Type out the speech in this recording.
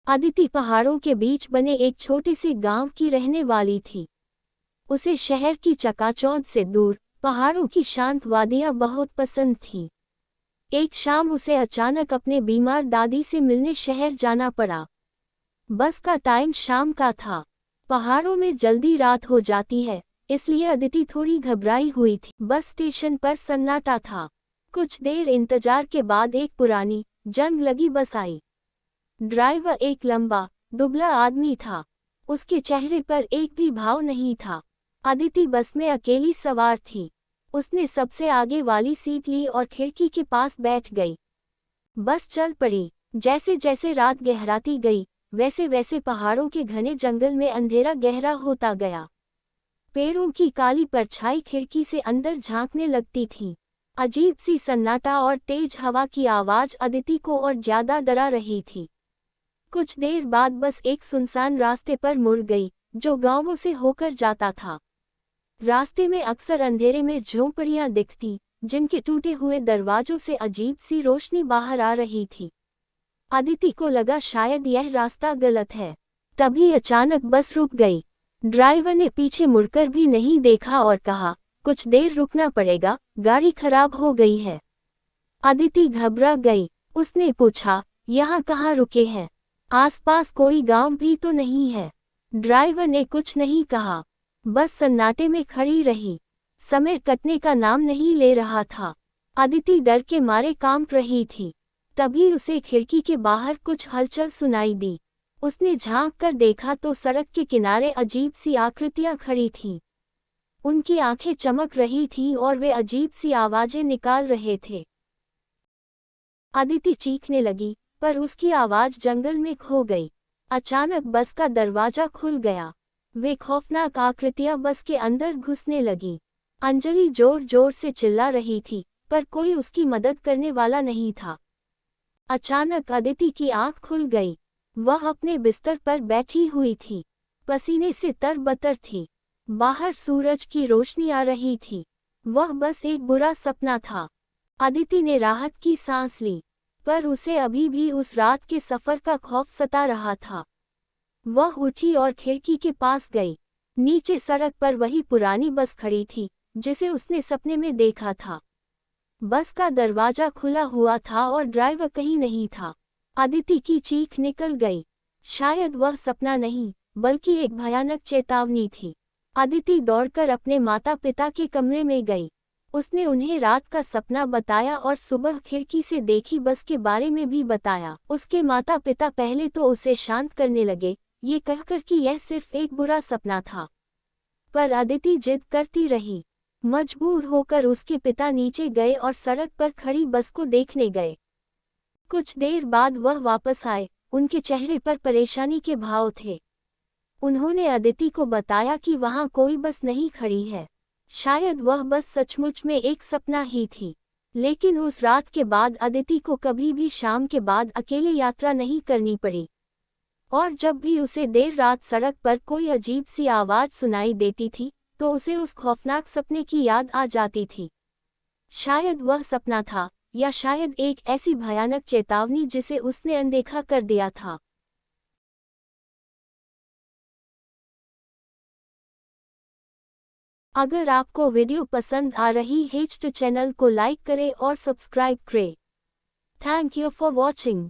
अदिति पहाड़ों के बीच बने एक छोटे से गांव की रहने वाली थी। उसे शहर की चकाचौंध से दूर पहाड़ों की शांत वादियां बहुत पसंद थीं। एक शाम उसे अचानक अपने बीमार दादी से मिलने शहर जाना पड़ा। बस का टाइम शाम का था। पहाड़ों में जल्दी रात हो जाती है, इसलिए अदिति थोड़ी घबराई हुई थी। बस स्टेशन पर सन्नाटा था। कुछ देर इंतजार के बाद एक पुरानी, जंग लगी बस आई। ड्राइवर एक लंबा, दुबला आदमी था। उसके चेहरे पर एक भी भाव नहीं था। अदिति बस में अकेली सवार थी। उसने सबसे आगे वाली सीट ली और खिड़की के पास बैठ गई। बस चल पड़ी। जैसे जैसे रात गहराती गई, वैसे वैसे पहाड़ों के घने जंगल में अंधेरा गहरा होता गया। पेड़ों की काली परछाई खिड़की से अंदर झांकने लगती थी। अजीब सी सन्नाटा और तेज हवा की आवाज अदिति को और ज्यादा डरा रही थी। कुछ देर बाद बस एक सुनसान रास्ते पर मुड़ गई, जो गांवों से होकर जाता था। रास्ते में अक्सर अंधेरे में झोंपड़ियां दिखती, जिनके टूटे हुए दरवाजों से अजीब सी रोशनी बाहर आ रही थी। अदिति को लगा शायद यह रास्ता गलत है। तभी अचानक बस रुक गई। ड्राइवर ने पीछे मुड़कर भी नहीं देखा और कहा, कुछ देर रुकना पड़ेगा, गाड़ी खराब हो गई है। अदिति घबरा गई। उसने पूछा, यहाँ कहाँ रुके हैं? आसपास कोई गांव भी तो नहीं है। ड्राइवर ने कुछ नहीं कहा। बस सन्नाटे में खड़ी रही। समय कटने का नाम नहीं ले रहा था। अदिति डर के मारे कांप रही थी। तभी उसे खिड़की के बाहर कुछ हलचल सुनाई दी। उसने झांक कर देखा तो सड़क के किनारे अजीब सी आकृतियां खड़ी थीं। उनकी आंखें चमक रही थीं और वे अजीब सी आवाजें निकाल रहे थे। अदिति चीखने लगी, पर उसकी आवाज जंगल में खो गई। अचानक बस का दरवाजा खुल गया। वे खौफनाक आकृतियां बस के अंदर घुसने लगी। अंजलि जोर जोर से चिल्ला रही थी, पर कोई उसकी मदद करने वाला नहीं था। अचानक अदिति की आंख खुल गई। वह अपने बिस्तर पर बैठी हुई थी, पसीने से तरबतर थी। बाहर सूरज की रोशनी आ रही थी। वह बस एक बुरा सपना था। अदिति ने राहत की सांस ली, पर उसे अभी भी उस रात के सफर का खौफ सता रहा था। वह उठी और खिड़की के पास गई। नीचे सड़क पर वही पुरानी बस खड़ी थी, जिसे उसने सपने में देखा था। बस का दरवाजा खुला हुआ था और ड्राइवर कहीं नहीं था। अदिति की चीख निकल गई। शायद वह सपना नहीं, बल्कि एक भयानक चेतावनी थी। अदिति दौड़कर अपने माता पिता के कमरे में गई। उसने उन्हें रात का सपना बताया और सुबह खिड़की से देखी बस के बारे में भी बताया। उसके माता पिता पहले तो उसे शांत करने लगे, ये कहकर कि यह सिर्फ एक बुरा सपना था। पर अदिति जिद करती रही। मजबूर होकर उसके पिता नीचे गए और सड़क पर खड़ी बस को देखने गए। कुछ देर बाद वह वापस आए। उनके चेहरे पर परेशानी के भाव थे। उन्होंने अदिति को बताया कि वहां कोई बस नहीं खड़ी है। शायद वह बस सचमुच में एक सपना ही थी। लेकिन उस रात के बाद अदिति को कभी भी शाम के बाद अकेले यात्रा नहीं करनी पड़ी। और जब भी उसे देर रात सड़क पर कोई अजीब सी आवाज सुनाई देती थी, तो उसे उस खौफनाक सपने की याद आ जाती थी। शायद वह सपना था, या शायद एक ऐसी भयानक चेतावनी जिसे उसने अनदेखा कर दिया था। अगर आपको वीडियो पसंद आ रही है तो चैनल को लाइक करें और सब्सक्राइब करें। Thank you for watching.